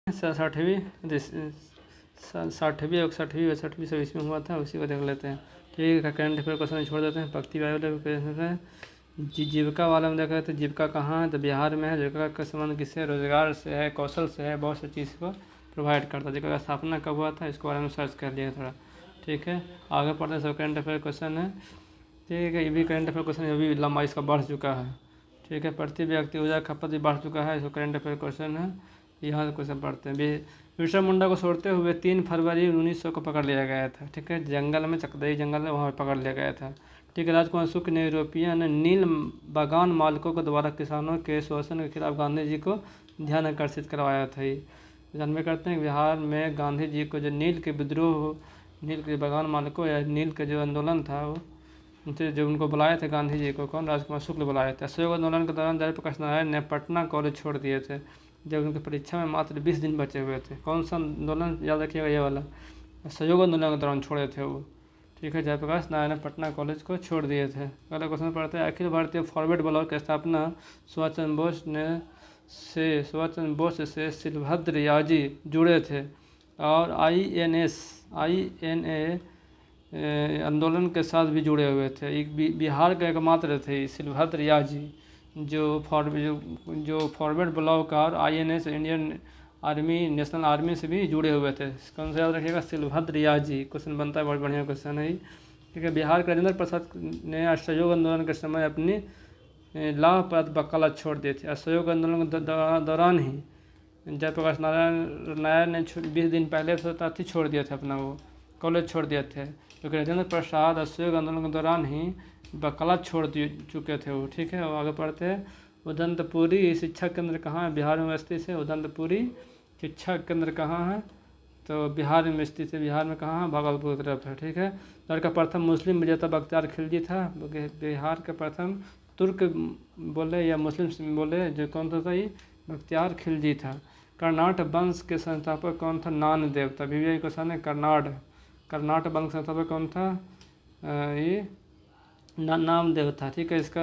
60वीं 60वीं 61वीं 62वीं सब इसमें हुआ था, उसी को देख लेते हैं। ठीक है, करंट अफेयर क्वेश्चन छोड़ देते हैं। भक्ति वाले क्वेश्चन है। जीविका वाला में देखा तो जीविका कहाँ है, तो बिहार में है। जीविका का संबंध किससे, रोजगार से है, कौशल से है, बहुत सी चीज़ को प्रोवाइड करता है। जीविका का स्थापना कब हुआ था, इसके बारे में सर्च कर लिया थोड़ा। ठीक है, आगे पढ़ते हैं। सब करंट अफेयर क्वेश्चन है। ठीक है, ये भी करंट अफेयर क्वेश्चन अभी लंबा इसका बढ़ चुका है। ठीक है, प्रति व्यक्ति ऊर्जा खपत भी बढ़ चुका है, इसको करंट अफेयर क्वेश्चन है। यहाँ से क्वेश्चन पढ़ते हैं। बिरसा मुंडा को छोड़ते हुए 3 फरवरी 1900 को पकड़ लिया गया था। ठीक है, जंगल में, चकदई जंगल में, वहाँ पकड़ लिया गया था। ठीक है, राजकुमार शुक्ल ने यूरोपियन नील बागान मालिकों के द्वारा किसानों के शोषण के खिलाफ गांधी जी को ध्यान आकर्षित करवाया था। ये जानवे करते हैं बिहार में गांधी जी को जो नील के विद्रोह, नील के बागान मालिकों या नील का जो आंदोलन था, वो उनसे जो उनको बुलाए थे गांधी जी को, कौन, राजकुमार शुक्ल बुलाए थे। असहयोग आंदोलन के दौरान जयप्रकाश नारायण ने पटना कॉलेज छोड़ दिए थे, जब उनकी परीक्षा में मात्र 20 दिन बचे हुए थे। कौन सा आंदोलन, याद रखिएगा ये वाला, असहयोग आंदोलन के दौरान छोड़े थे वो। ठीक है, जयप्रकाश नारायण ने पटना कॉलेज को छोड़ दिए थे। अगला क्वेश्चन पढ़ते हैं। अखिल भारतीय फॉरवर्ड ब्लॉक की स्थापना सुभाष चंद्र बोस से शिलभद्र याजी जुड़े थे, और INA आंदोलन के साथ भी जुड़े हुए थे। एक बिहार के एकमात्र थे शिलभद्र याजी, जो फॉरवर्ड ब्लॉक और INA Indian army, national army से भी जुड़े हुए थे। कौन सा याद रखिएगा, शिलभद्र याजी। क्वेश्चन बनता है, बहुत बढ़िया क्वेश्चन है। ठीक है, बिहार के राजेंद्र प्रसाद ने असहयोग आंदोलन के समय अपनी लाभप्रद वकालत छोड़ दी थी। असहयोग आंदोलन के दौरान ही जयप्रकाश नारायण ने 20 दिन पहले साथी छोड़ दिया था, अपना वो कॉलेज छोड़ दिए थे, क्योंकि राजेंद्र प्रसाद असहयोग आंदोलन के दौरान ही वकालत छोड़ चुके थे वो। ठीक है, और आगे पढ़ते हैं। उदंतपुरी शिक्षा केंद्र कहाँ है, बिहार में स्थित है। उदंतपुरी शिक्षा केंद्र कहाँ है, तो बिहार में स्थित है। बिहार में कहाँ है, भागलपुर की तरफ है। ठीक है, बिहार का प्रथम मुस्लिम विजेता बख्तियार खिलजी था। बिहार का प्रथम तुर्क बोले या मुस्लिम बोले जो कौन था ये, बख्तियार खिलजी था। कर्नाट वंश के संस्थापक कौन था, नानदेव था। VVI क्वेश्चन है। कर्नाट वंश का संस्थापक कौन था, ये नामदेव था। ठीक है, इसका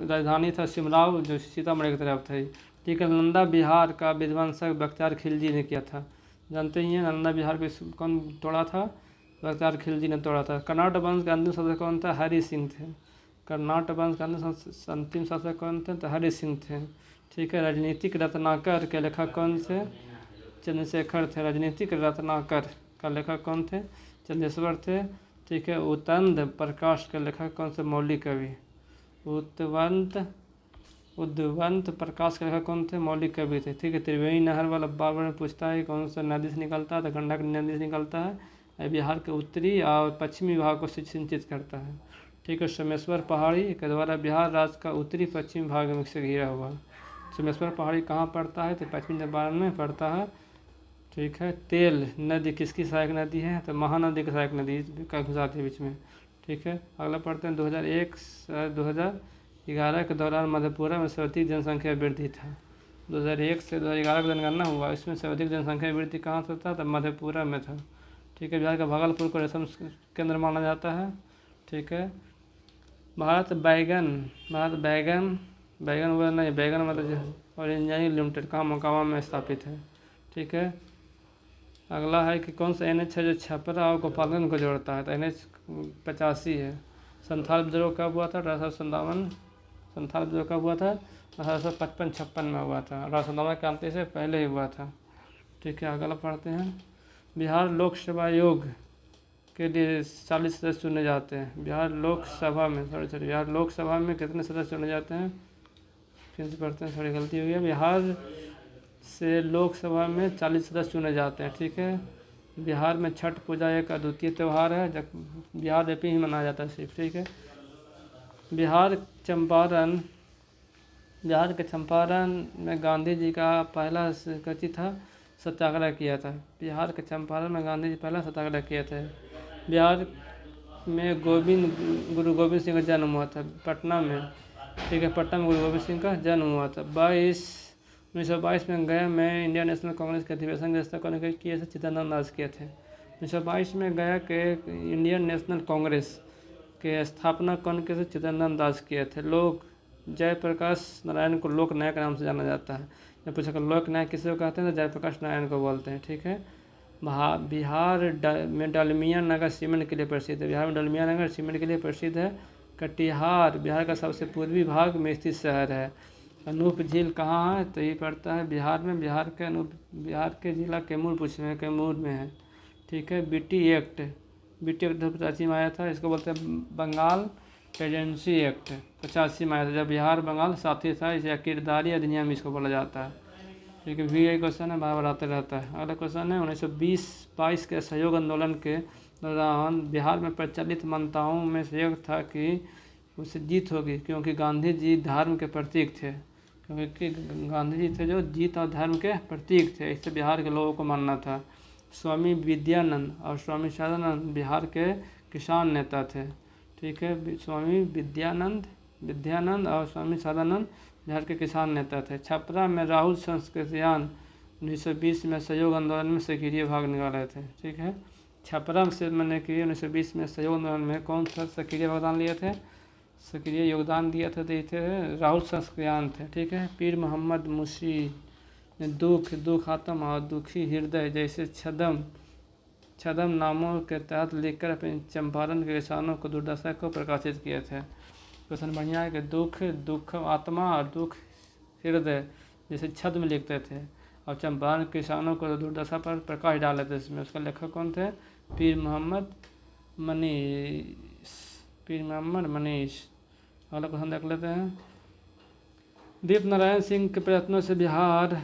राजधानी था सिमराव, जो सीतामढ़ी की तरफ था। ठीक है, नालंदा बिहार का विध्वंसक बख्तियार खिलजी ने किया था, जानते ही हैं। नालंदा बिहार को कौन तोड़ा था, बख्तियार खिलजी ने तोड़ा था। कर्नाट वंश का अंतिम शासक कौन था, हरि सिंह थे। कर्नाट वंश का अंतिम शासक कौन थे, तो हरि सिंह थे। ठीक है, राजनीतिक रत्नाकर के लेखक कौन थे, चंद्रशेखर थे। राजनीतिक रत्नाकर का लेखक कौन थे, चंद्रशेखर थे। ठीक है, उदंत प्रकाश के लेखक कौन से, मौलिक कवि। उद्वंत प्रकाश के लेखक कौन थे, मौलिक कवि थे। ठीक है, त्रिवेणी नहर वाला बार बार पूछता है कौन सा नदी से निकलता है, तो गंडक नदी से निकलता है। बिहार के उत्तरी और पश्चिमी भाग को सिंचित करता है। ठीक है, सोमेश्वर पहाड़ी के द्वारा बिहार राज्य का उत्तरी पश्चिमी भाग में से घिरा हुआ है। सोमेश्वर पहाड़ी कहाँ पड़ता है, तो पश्चिमी चंपारण में पड़ता है। ठीक है, तेल नदी किसकी सहायक नदी है, तो महानदी की सहायक नदी का घुसाती है बीच में। ठीक है, अगला पढ़ते हैं। 2001 से 2011 के दौरान मधेपुरा में सर्वाधिक जनसंख्या वृद्धि था। 2001 से 2011 का जनगणना हुआ, इसमें सर्वाधिक जनसंख्या वृद्धि कहाँ से था, तो मधेपुरा में था। ठीक है, बिहार का भागलपुर को रेशम केंद्र माना जाता है। ठीक है, भारत बैगन बोला नहीं, बैगन मतलब और इंजीनियरिंग लिमिटेड कहाँ, मोकामा में स्थापित है। ठीक है, अगला है कि कौन सा NH है जो छपरा और गोपालगंज को जोड़ता है, तो NH 85 है। संथाल विद्रोह कब हुआ था, 1857। संथाल विद्रोह कब हुआ था, 1855-56 में हुआ था। 1857 क्रांति से पहले ही हुआ था। ठीक है, अगला पढ़ते हैं। बिहार लोकसभा आयोग के लिए 40 सदस्य चुने जाते हैं। बिहार लोकसभा में कितने सदस्य चुने जाते हैं, फिर से पढ़ते हैं, थोड़ी गलती हो गई। बिहार से लोकसभा में 40 सदस्य चुने जाते हैं। ठीक है, बिहार में छठ पूजा एक अद्वितीय त्यौहार है, जब बिहार में ही मनाया जाता है सिर्फ। ठीक है, बिहार के चंपारण में गांधी जी का पहला कथी था, सत्याग्रह किया था। बिहार के चंपारण में गांधी जी पहला सत्याग्रह किए थे। बिहार में गुरु गोविंद सिंह का जन्म हुआ था, पटना में। ठीक है, पटना में गुरु गोविंद सिंह का जन्म हुआ था। 1922 में गया में इंडियन नेशनल कांग्रेस के अधिवेशन की स्थापना किए थे, चित्तरंजन दास किए थे। 1922 में गया के इंडियन नेशनल कांग्रेस के स्थापना कौन किए थे, चित्तरंजन दास किए थे। लोग जयप्रकाश नारायण को लोक नायक नाम से जाना जाता है। मैं पूछा लोक नायक किसी को कहते हैं, तो जयप्रकाश नारायण को बोलते हैं। ठीक है। बिहार में डालमिया नगर सीमेंट के लिए प्रसिद्ध है। बिहार में डालमिया नगर सीमेंट के लिए प्रसिद्ध है। कटिहार बिहार का सबसे पूर्वी भाग में स्थित शहर है। अनूप झील कहाँ है, तो ये पड़ता है बिहार में। बिहार के जिला कैमूर कैमूर में है। ठीक है। बीटी एक्ट 85 में आया था, इसको बोलते हैं बंगाल प्रेजेंसी एक्ट 85 में आया था, जब बिहार बंगाल साथ ही था। इसे किरदारी अधिनियम इसको बोला जाता है। ठीक है। भी यही क्वेश्चन है, बार बार आते रहता है। अगला क्वेश्चन है 1920-22 के असहयोग आंदोलन के दौरान बिहार में प्रचलित मान्यताओं में से एक था कि उससे जीत होगी, क्योंकि गांधी जी धर्म के प्रतीक थे। क्योंकि गांधी जी थे जो जीत और धर्म के प्रतीक थे, इससे बिहार के लोगों को मानना था। स्वामी विद्यानंद और स्वामी सदानंद बिहार के किसान नेता थे। ठीक है। स्वामी विद्यानंद और स्वामी सदानंद बिहार के किसान नेता थे। छपरा में राहुल संस्कृतियान 1920 में सहयोग आंदोलन में सक्रिय भाग निकाले थे। ठीक है। छपरा से मैंने कि 1920 में सहयोग आंदोलन में कौन सा सक्रिय योगदान दिया था, ये थे राहुल संस्कृतियान थे। ठीक है। पीर मोहम्मद मुशी ने दुख आत्म और दुखी हृदय जैसे छदम नामों के तहत लिखकर अपने चंपारण के किसानों को दुर्दशा को प्रकाशित किए थे। क्वेश्चन बढ़िया है कि दुख आत्मा और दुख हृदय जैसे छद में लिखते थे, और चंपारण किसानों को दुर्दशा पर प्रकाश डाले थे। इसमें उसका लेखक कौन थे, पीर मोहम्मद मनीष। अगला क्वेश्चन देख लेते हैं। दीप नारायण सिंह के प्रयत्नों से बिहार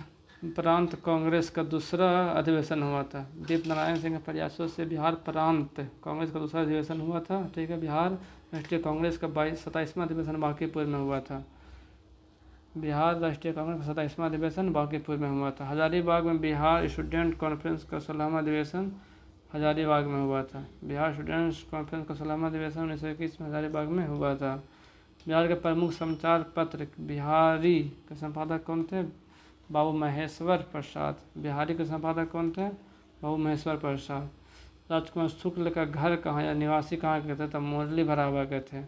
प्रांत कांग्रेस का दूसरा अधिवेशन हुआ था। दीप नारायण सिंह के प्रयासों से बिहार प्रांत कांग्रेस का दूसरा अधिवेशन हुआ था। ठीक है। बिहार राष्ट्रीय कांग्रेस का 27वां अधिवेशन बांकीपुर में हुआ था। बिहार राष्ट्रीय कांग्रेस का 27वां अधिवेशन बांकीपुर में हुआ था। हजारीबाग में बिहार स्टूडेंट कॉन्फ्रेंस का 16वां अधिवेशन हजारीबाग में हुआ था। बिहार स्टूडेंट्स कॉन्फ्रेंस का 16वां अधिवेशन 1921 में हजारीबाग में हुआ था। बिहार के प्रमुख समाचार पत्र बिहारी के संपादक कौन थे, बाबू महेश्वर प्रसाद। बिहारी के संपादक कौन थे, बाबू महेश्वर प्रसाद। राजकुमार शुक्ल का घर कहाँ या निवासी कहाँ के थे, तो मुरली भरावा के थे।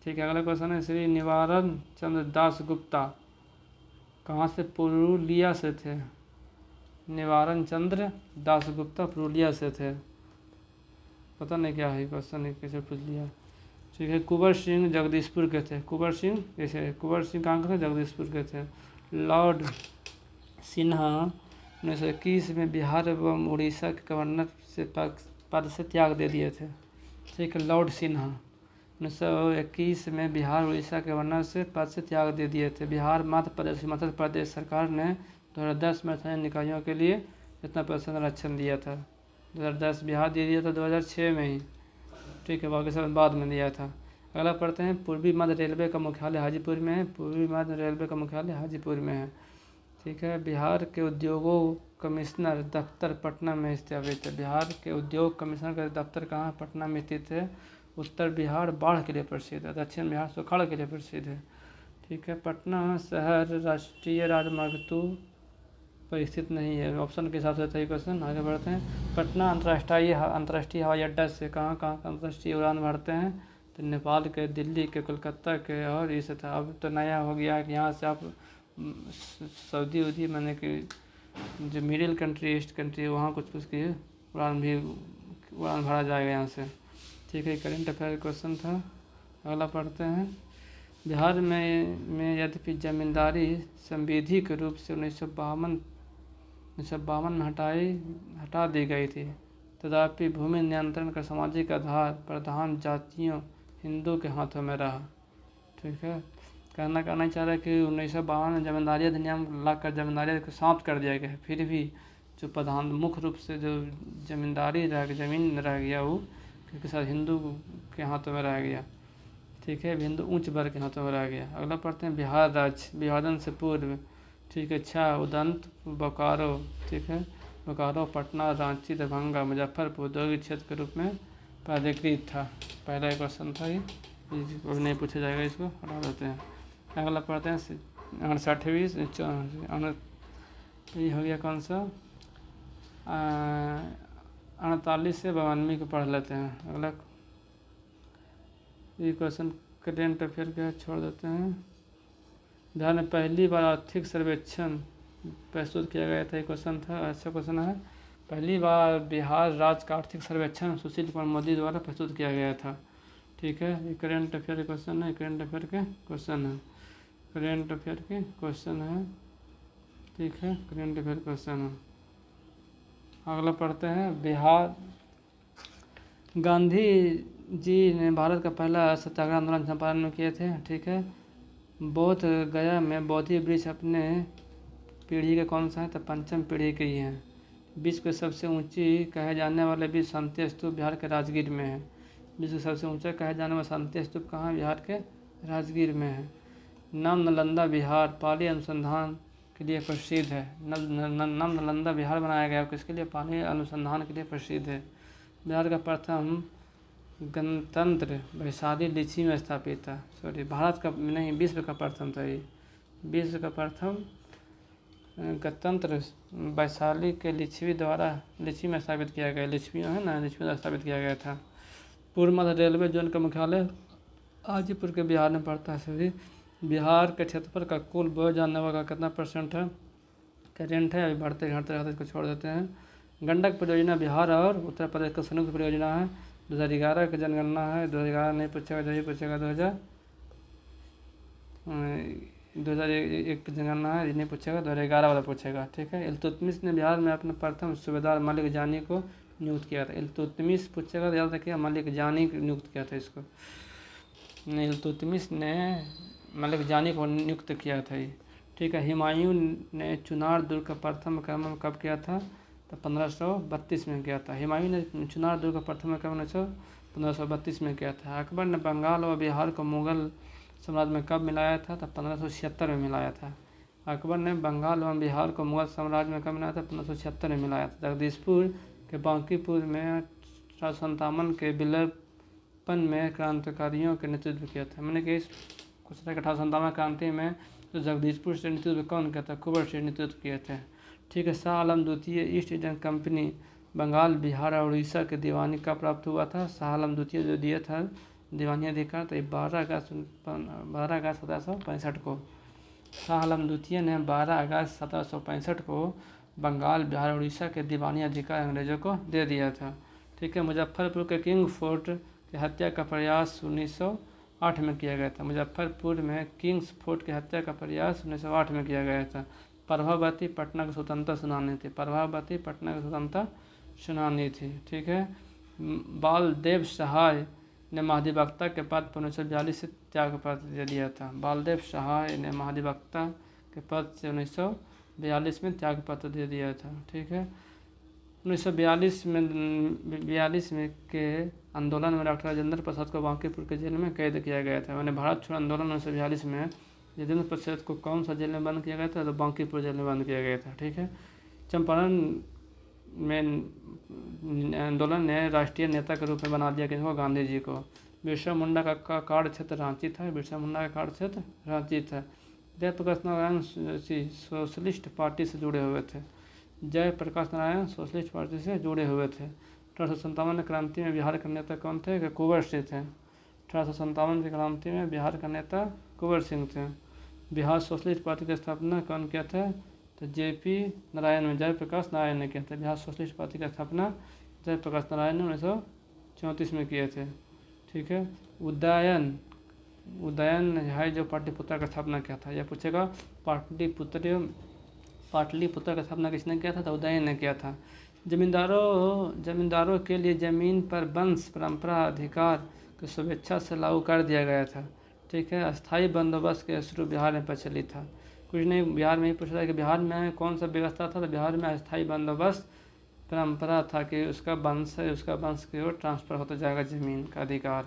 ठीक है। अगला क्वेश्चन है श्री निवारण चंद्र दास गुप्ता कहाँ से, पुरुलिया से थे। निवारण चंद्र दास गुप्ता पुरुलिया से थे। पता नहीं क्या है क्वेश्चन, कैसे पूछ लिया। ठीक है। कुंवर सिंह जगदीशपुर के थे। कुंवर सिंह कहाँ के थे, जगदीशपुर के थे। लॉर्ड सिन्हा 1921 में बिहार एवं उड़ीसा के गवर्नर से पद से त्याग दे दिए थे। ठीक है। लॉर्ड सिन्हा 1921 में बिहार उड़ीसा के गवर्नर से पद से त्याग दे दिए थे। बिहार मध्य प्रदेश सरकार ने 2010 में स्थानीय निकायों के लिए कितना % आरक्षण दिया था, 2010 बिहार दे दिया था 2006 में ही। ठीक है। बाकी सब बाद में दिया था। अगला पढ़ते हैं। पूर्वी मध्य रेलवे का मुख्यालय हाजीपुर में है। पूर्वी मध्य रेलवे का मुख्यालय हाजीपुर में है। ठीक है। बिहार के उद्योगों कमिश्नर दफ्तर पटना में स्थापित है। बिहार के उद्योग कमिश्नर का दफ्तर कहाँ, पटना में स्थित है। उत्तर बिहार बाढ़ के लिए प्रसिद्ध है, दक्षिण बिहार सुखाड़ के लिए प्रसिद्ध है। ठीक है। पटना शहर राष्ट्रीय राजमार्ग 2 पर स्थित नहीं है। ऑप्शन के हिसाब से सही क्वेश्चन। आगे बढ़ते हैं। पटना अंतर्राष्ट्रीय हवाई अड्डा से कहाँ अंतर्राष्ट्रीय उड़ान भरते हैं, तो नेपाल के, दिल्ली के, कोलकाता के और इस था। अब तो नया हो गया है कि यहाँ से आप सऊदी उदी मैंने कि जो मिडिल कंट्री ईस्ट कंट्री वहाँ कुछ की उड़ान भरा जाएगा यहाँ से। ठीक है। करंट अफेयर क्वेश्चन था। अगला पढ़ते हैं। बिहार में यद्यपि जमींदारी संविधिक रूप से 1952 में हटा दी गई थी, तथापि भूमि नियंत्रण का सामाजिक आधार प्रधान जातियों हिंदू के हाथों में रहा। ठीक है। कहना चाह रहा है कि 1952 में जमींदारी अधिनियम लाकर जमींदारी को समाप्त कर दिया गया, फिर भी जो प्रधान मुख्य रूप से जो जमीन रह गया वो क्योंकि सर हिंदू के हाथों में रह गया। ठीक है। हिंदू उच्च वर्ग के हाथों में रह गया। अगला पढ़ते हैं। बिहार राज्य विभाजन से पूर्व, ठीक है, उदंत बोकारो, ठीक है, बोकारो पटना रांची दरभंगा मुजफ्फरपुर औद्योगिक क्षेत्र के रूप में प्राधिकृत था। पहला एक क्वेश्चन था ये नहीं पूछा जाएगा, इसको हटा देते हैं। अगला पढ़ते हैं 68वीं ये हो गया कौन सा 48 से 52 को पढ़ लेते हैं। अगला ये क्वेश्चन करेंट अफेयर का छोड़ देते हैं। बिहार में पहली बार आर्थिक सर्वेक्षण प्रस्तुत किया गया था? ये क्वेश्चन था, अच्छा क्वेश्चन है। पहली बार बिहार राज्य का आर्थिक सर्वेक्षण सुशील कुमार मोदी द्वारा प्रस्तुत किया गया था। ठीक है, ये करेंट अफेयर के क्वेश्चन है, करेंट अफेयर के क्वेश्चन है, करेंट अफेयर के क्वेश्चन है। ठीक है, करेंट अफेयर क्वेश्चन है। अगला पढ़ते हैं। बिहार गांधी जी ने भारत का पहला सत्याग्रह आंदोलन चंपारण में किए थे। ठीक है, बोध गया में बोधि वृक्ष अपने पीढ़ी के कौन सा है? तो पंचम पीढ़ी के ही हैं। विश्व के सबसे ऊंची कहे जाने वाले विश्व शांति स्तूप बिहार के राजगीर में है। विश्व के सबसे ऊंचा कहे जाने वाला शांति स्तूप कहाँ है? बिहार के राजगीर में है। नाम नालंदा बिहार पाली अनुसंधान के लिए प्रसिद्ध है। नाम नालंदा बिहार बनाया गया किसके लिए? पाली अनुसंधान के लिए प्रसिद्ध है। बिहार का प्रथम गणतंत्र वैशाली लीची में स्थापित था। सॉरी, भारत का नहीं, विश्व का प्रथम था ये। विश्व का प्रथम गणतंत्र वैशाली के लीची में स्थापित किया गया। लीची है ना, लीची में स्थापित किया गया था। पूर्व मध्य रेलवे जोन का मुख्यालय हाजीपुर के बिहार में पड़ता है। सभी बिहार के क्षेत्रफल का कुल बोए जाने वाला कितना % है? करेंट है, अभी बढ़ते घटते रहते इसको छोड़ देते हैं। गंडक परियोजना बिहार और उत्तर प्रदेश का संयुक्त परियोजना है। 2011 की जनगणना है। 2011 नहीं पूछेगा, जो ही पूछेगा 2001 की जनगणना है, ये नहीं पूछेगा, 2011 वाला पूछेगा। ठीक है, इल्तुतमिश ने बिहार में अपने प्रथम सूबेदार मलिक जानी को नियुक्त किया था। इल्तुतमिश पूछेगा तो याद रखिए, मलिक जानी नियुक्त किया था इसको। इल्तुतमिश ने मलिक जानी को नियुक्त किया था ये। ठीक है, हुमायूं ने चुनार दुर्ग का प्रथम आक्रमण कब किया था? तो 1532 में किया था। हुमायूं ने चुनार दुर्ग का प्रथम आक्रमण 1532 में किया था। अकबर ने बंगाल और बिहार को मुगल साम्राज्य में कब मिलाया था? तो 1576 में मिलाया था। अकबर ने बंगाल एवं बिहार को मुगल साम्राज्य में कब मिलाया था? 1576 में मिलाया था। जगदीशपुर के बांकीपुर में 1857 के विलयपन में क्रांतिकारियों के नेतृत्व किया था। मैंने कि कुछ 1857 क्रांति में तो जगदीशपुर से नेतृत्व कौन किया था? कुंवर से नेतृत्व किए थे। ठीक है, शाह आलम द्वितीय East Indian company Bengal Bihar और उड़ीसा के दीवानी कब प्राप्त हुआ था? शाह आलम द्वितीय जो दिए था दीवानी अधिकार, तो 12 अगस्त 1765 को शाह आलम द्वितीय ने 12 अगस्त 1765 को बंगाल बिहार और उड़ीसा के दीवानी अधिकार अंग्रेजों को दे दिया था। ठीक है, मुजफ्फरपुर के किंग फोर्ट की हत्या का प्रयास 1908 में किया गया था। मुजफ्फरपुर में किंग्स फोर्ट की हत्या का प्रयास 1908 में किया गया था। प्रभावती पटना की स्वतंत्रता सेनानी थी। प्रभावती पटना की स्वतंत्रता सेनानी थी। ठीक है, बालदेव सहाय ने महाधिवक्ता के पद पर 1942 से त्याग पत्र दे दिया था। बालदेव सहाय ने महाधिवक्ता के पद से 1942 में त्याग पत्र दे दिया था। ठीक है, 1942 में के आंदोलन में डॉक्टर राजेंद्र प्रसाद को बांकीपुर के जेल में कैद किया गया था। मैंने भारत छोड़ आंदोलन 1942 में राजेंद्र प्रसाद को कौन सा जेल में बंद किया गया था? तो बांकीपुर जेल में बंद किया गया था। ठीक है, चंपारण में आंदोलन ने राष्ट्रीय नेता के रूप में बना दिया किसको? गांधी जी को। बिरसा मुंडा का कार्य क्षेत्र रांची था। बिरसा मुंडा का कार्य क्षेत्र रांची था। जयप्रकाश नारायण सोशलिस्ट पार्टी से जुड़े हुए थे। जयप्रकाश नारायण सोशलिस्ट पार्टी से जुड़े हुए थे। 1857 क्रांति में बिहार के नेता कौन थे? कुंवर सिंह थे। 1857 की क्रांति में बिहार का नेता कुंवर सिंह थे। बिहार सोशलिस्ट पार्टी की स्थापना कौन किया था? तो JP नारायण में जयप्रकाश नारायण ने किया था। बिहार सोशलिस्ट पार्टी की स्थापना जयप्रकाश नारायण ने 1934 में किए थे। ठीक है, उदयन है जो पाटलिपुत्र का स्थापना किया था। यह पूछेगा पाटलिपुत्र का स्थापना किसने किया था? तो उदयन ने किया था। जमींदारों के लिए जमीन पर वंश परंपरा अधिकार को स्वेच्छा से लागू कर दिया गया था। ठीक है, अस्थायी बंदोबस्त के शुरू बिहार में प्रचलित था। कुछ नहीं, बिहार में ही पूछ रहा है कि बिहार में कौन सा व्यवस्था था? तो बिहार में अस्थायी बंदोबस्त परंपरा था कि उसका वंश की ओर ट्रांसफ़र होता जाएगा ज़मीन का अधिकार।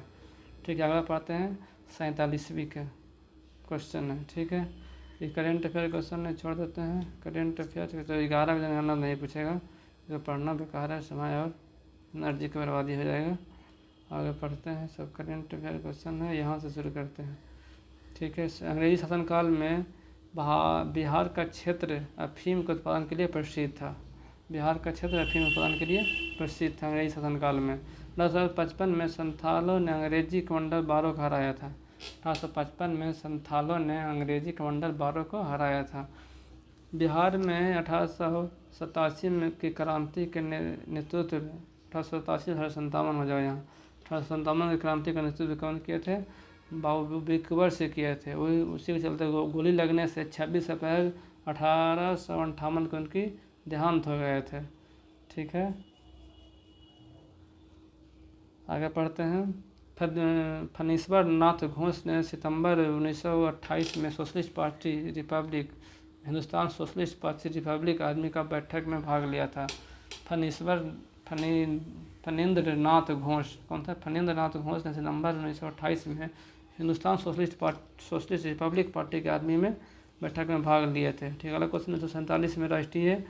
ठीक है, अगला पढ़ते हैं। 47वीं का क्वेश्चन है। ठीक है, ये करेंट अफेयर क्वेश्चन ने छोड़ देते हैं। करेंट अफेयर तो 11 जनगणना नहीं पूछेगा, जो पढ़ना बेकार है, समय और एनर्जी की बर्बादी हो जाएगा। आगे पढ़ते हैं। सब करेंट अफेयर क्वेश्चन है, यहाँ से शुरू करते हैं। ठीक है, अंग्रेजी शासनकाल में बिहार का क्षेत्र अफीम के उत्पादन के लिए प्रसिद्ध था। बिहार का क्षेत्र अफीम उत्पादन के लिए प्रसिद्ध था अंग्रेजी शासनकाल में। 1855 में संथालों ने अंग्रेजी कमांडर बारो को हराया था। 1855 में संथालों ने अंग्रेजी कमांडर बारो को हराया था। बिहार में 1887 में की क्रांति के नेतृत्व में 1887 1857 हो जाएगा यहाँ 1857 की क्रांति का नेतृत्व कौन किए थे? बाबू बिकबर से किए थे। वही उसी के चलते गोली लगने से 26 अप्रैल 1858 को उनकी देहांत हो गए थे। ठीक है, आगे पढ़ते हैं। फणीश्वर नाथ घोष ने सितंबर 1928 में socialist party Republic Hindustan socialist party Republic army का बैठक में भाग लिया था। फणींद्र नाथ घोष कौन था? फणींद्र नाथ घोष ने सितंबर 1928 में हिंदुस्तान सोशलिस्ट रिपब्लिक पार्टी के आर्मी में बैठक में भाग लिए थे। ठीक है, अगला क्वेश्चन 1947 में राष्ट्रीय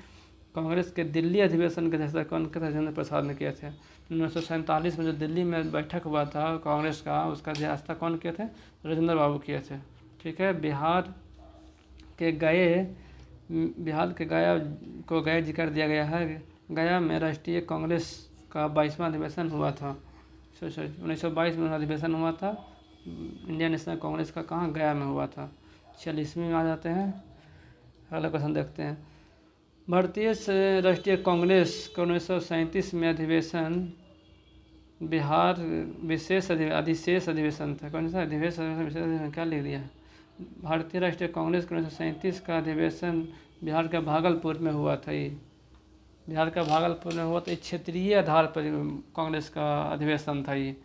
कांग्रेस के दिल्ली अधिवेशन के अध्यक्षता कौन के राजेंद्र प्रसाद ने किए थे? 1947 में जो दिल्ली में बैठक हुआ था कांग्रेस का, उसका अध्यक्षता कौन किए थे? राजेंद्र बाबू किए थे। ठीक है, बिहार के गया को गया जिक्र दिया गया है। गया में राष्ट्रीय कांग्रेस का 22वां अधिवेशन हुआ था। 1922 में अधिवेशन हुआ था इंडियन नेशनल कांग्रेस का। कहाँ? गया में हुआ था। 46वीं में आ जाते हैं। अगला क्वेश्चन देखते हैं। भारतीय राष्ट्रीय कांग्रेस का 1937 में अधिवेशन बिहार विशेष अधिशेष अधिवेशन था। कौन सा अधिवेशन? क्या लिख दिया? भारतीय राष्ट्रीय कांग्रेस का 1937 का अधिवेशन बिहार के भागलपुर में हुआ था। ये बिहार का भागलपुर में हुआ था। क्षेत्रीय आधार पर कांग्रेस का अधिवेशन था, ये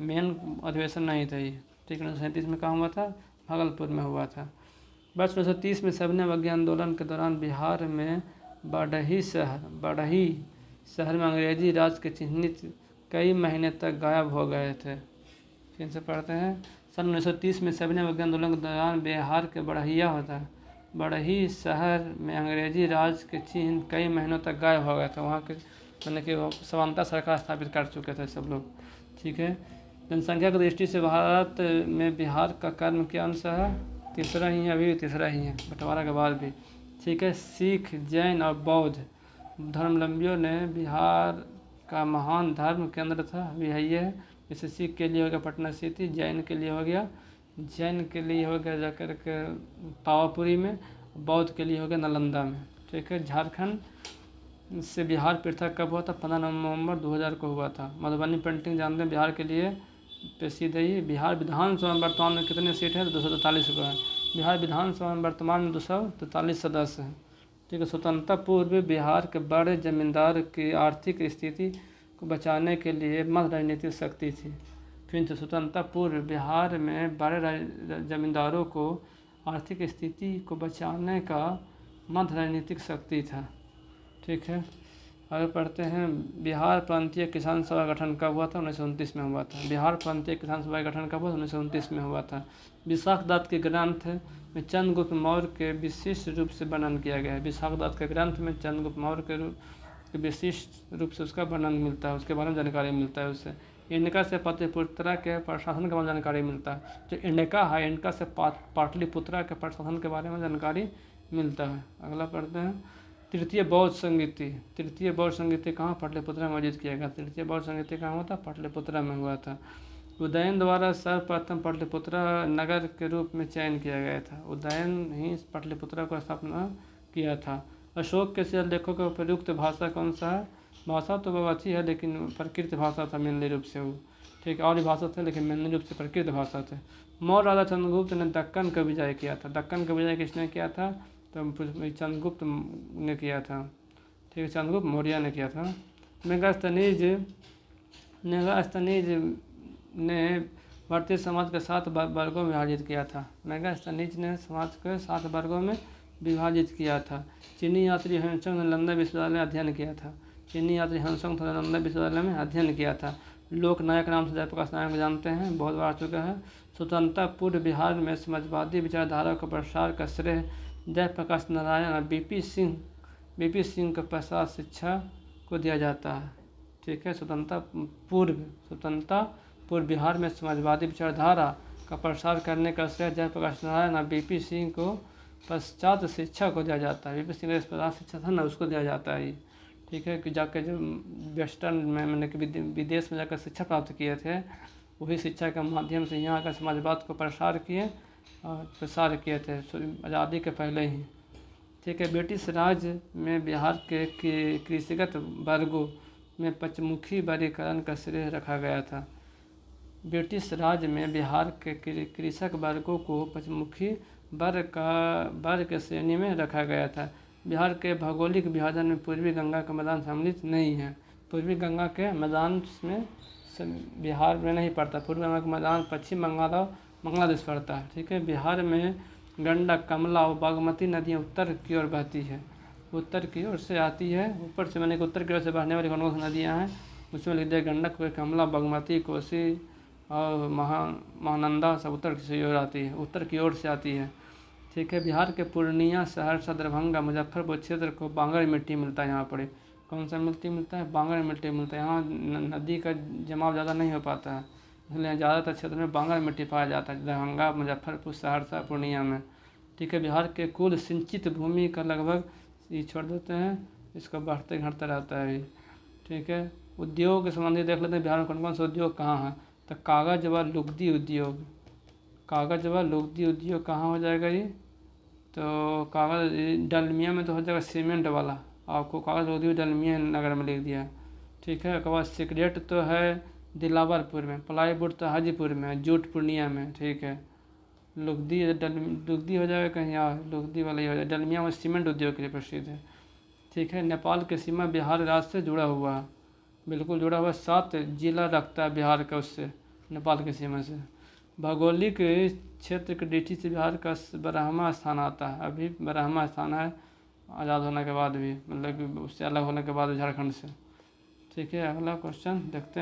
मेन अधिवेशन नहीं था ये। ठीक है, 1937 में कहाँ हुआ था? भागलपुर में हुआ था। वर्ष 1930 में सविनय अवज्ञा आंदोलन के दौरान बिहार में बड़ही शहर में अंग्रेजी राज के चिन्हित कई महीने तक गायब हो गए थे। फिर से पढ़ते हैं। सन 1930 में सविनय अवज्ञा आंदोलन के दौरान बिहार के बड़ही शहर में अंग्रेजी राज के चिन्ह कई महीनों तक गायब हो गए थे। वहाँ के मतलब कि समानता सरकार स्थापित कर चुके थे सब लोग। ठीक है, जनसंख्या की दृष्टि से भारत में बिहार का क्रम क्या अंश है? तीसरा ही है, अभी तीसरा ही है बंटवारा के बाद भी। ठीक है, सिख, जैन और बौद्ध धर्मावलंबियों ने बिहार का महान धर्म केंद्र था, अभी है ये। जैसे सिख के लिए हो गया पटना सिटी, जैन के लिए हो गया जाकर के पावापुरी में, बौद्ध के लिए हो गया नालंदा में। ठीक है, झारखंड से बिहार पृथक कब हुआ था? 15 नवंबर 2000 को हुआ था। मधुबनी पेंटिंग जानते हैं बिहार के लिए प्रसिद्ध है ये। बिहार विधानसभा में वर्तमान में कितने सीट है? 243 को है। बिहार विधानसभा में वर्तमान में 243 सदस्य हैं। ठीक है, स्वतंत्रता पूर्व बिहार के बड़े जमींदार की आर्थिक स्थिति को बचाने के लिए मध्य राजनीतिक शक्ति थी। फिर से स्वतंत्रता पूर्व बिहार में बड़े जमींदारों को आर्थिक स्थिति को बचाने का मध्य राजनीतिक शक्ति था। ठीक है, आगे पढ़ते हैं। बिहार प्रांतीय किसान सभा गठन कब हुआ था? 1929 में हुआ था। बिहार प्रांतीय किसान सभा गठन कब हुआ? 1929 में हुआ था। विशाख दत्त के ग्रंथ में चंद्रगुप्त मौर्य के विशिष्ट रूप से वर्णन किया गया है। विशाख दत्त के ग्रंथ में चंद्रगुप्त मौर्य के विशिष्ट रूप से उसका वर्णन मिलता है, उसके बारे में जानकारी मिलता है उससे। इनका से पाटलिपुत्रा के प्रशासन के बारे में जानकारी मिलता है। जो इनका है, इनका से पाटलिपुत्रा के प्रशासन के बारे में जानकारी मिलता है। अगला पढ़ते हैं। तृतीय बौद्ध संगीति कहाँ? पाटलिपुत्रा में आयोजित किया गया। तृतीय बौद्ध संगीति कहाँ हुआ था? पाटलिपुत्रा में हुआ था। उदयन द्वारा सर्वप्रथम पाटलिपुत्रा नगर के रूप में चयन किया गया था। उदयन ही पाटलिपुत्रा को स्थापना किया था। अशोक के शिलालेखों का प्रयुक्त भाषा कौन सा है? भाषा तो बहुत अच्छी है, लेकिन प्रकृत भाषा था मेनली रूप से वो। ठीक है, और भी भाषा थे लेकिन मेनली रूप से प्रकृत भाषा थे। मौर्य राजा चंद्रगुप्त ने दक्कन का विजय किया था। दक्कन का विजय किसने किया था? तो चंद्रगुप्त ने किया था। ठीक है, चंद्रगुप्त मौर्य ने किया था। मेगास्थनीज ने भारतीय समाज के 7 वर्गों में विभाजित किया था। मेगास्थनीज ने समाज के 7 वर्गों में विभाजित किया था। चीनी यात्री हंसंग ने नालंदा विश्वविद्यालय में अध्ययन किया था। नालंदा विश्वविद्यालय में अध्ययन किया था। लोक नायक नाम से जयप्रकाश नारायण को जानते हैं, बहुत बार आ चुका है। स्वतंत्रता पूर्व बिहार में समाजवादी विचारधारा का प्रसार का श्रेय जयप्रकाश नारायण और बीपी सिंह के प्रसाद शिक्षा को दिया जाता है। ठीक है, स्वतंत्रता पूर्व बिहार में समाजवादी विचारधारा का प्रसार करने का श्रेय जयप्रकाश नारायण और बीपी सिंह को पश्चात शिक्षा को दिया जाता है। बीपी सिंह का पश्चात शिक्षा था ना, उसको दिया जाता है। ठीक है, कि जाकर जो वेस्टर्न में मैंने कि विदेश में जाकर शिक्षा प्राप्त किए थे, वही शिक्षा के माध्यम से यहाँ का समाजवाद को प्रसार किए और प्रसार किए थे आज़ादी के पहले ही। ठीक है। ब्रिटिश राज में बिहार के कृषिगत वर्गों में पचमुखी वर्गीकरण का श्रेय रखा गया था। ब्रिटिश राज में बिहार के कृषक वर्गों को पचमुखी वर्ग के श्रेणी में रखा गया था। बिहार के भौगोलिक विभाजन में पूर्वी गंगा का मैदान सम्मिलित नहीं है। पूर्वी गंगा के मैदान में बिहार में नहीं पड़ता। पूर्वी गंगा का मैदान पश्चिम बंगाल और बांग्लादेश पड़ता है। ठीक है। बिहार में गंडक, कमला और बागमती नदियाँ उत्तर की ओर बहती है। उत्तर की ओर से आती है, ऊपर से मैंने उत्तर की ओर से बहने वाली कौन कौन सी नदियाँ हैं उसमें लिख दिया गंडक, कमला, बागमती, कोसी और महानंदा सब उत्तर की ओर आती है, उत्तर की ओर से आती है। ठीक है। बिहार के पूर्णिया, सहरसा, दरभंगा, मुजफ्फरपुर क्षेत्र को बांगर मिट्टी मिलता है। यहाँ पर कौन सा मिट्टी मिलता है? बांगर मिट्टी मिलता है। यहाँ नदी का जमाव ज़्यादा नहीं हो पाता है, इसलिए ज़्यादातर क्षेत्र में बांगर मिट्टी पाया जाता है, दरभंगा, मुजफ्फरपुर, सहरसा, पूर्णिया में। ठीक है। बिहार के कुल सिंचित भूमि का लगभग, ये छोड़ देते हैं, इसका बढ़ते घटता रहता है ये। ठीक है। उद्योग के संबंधी देख लेते हैं बिहार में कौन कौन से उद्योग कहाँ हैं। तो कागज व लुगदी उद्योग, कागज व लुगदी उद्योग कहाँ हो जाएगा ये? तो कागज डलमिया में तो हो जाएगा सीमेंट वाला, आपको कागज लुगदी डलमिया नगर में लिख दिया। ठीक है। उसके बाद सिगरेट तो है दिलावरपुर में, प्लाईवुड तो हाजीपुर में, जूट पूर्णिया में। ठीक है। लुगदी हो जाएगा कहीं और, लुगदी वाला ही हो जाएगा। डलमिया में सीमेंट उद्योग के लिए प्रसिद्ध है। ठीक है। नेपाल की सीमा बिहार राज्य से जुड़ा हुआ है, बिल्कुल जुड़ा हुआ है। 7 जिला रखता है बिहार का, उससे नेपाल की सीमा से। भौगोलिक क्षेत्र के दृष्टि से बिहार का 12वां स्थान आता है, अभी 12वां स्थान है आज़ाद होने के बाद भी, मतलब कि उससे अलग होने के बाद झारखंड से। ठीक है। अगला क्वेश्चन देखते हैं।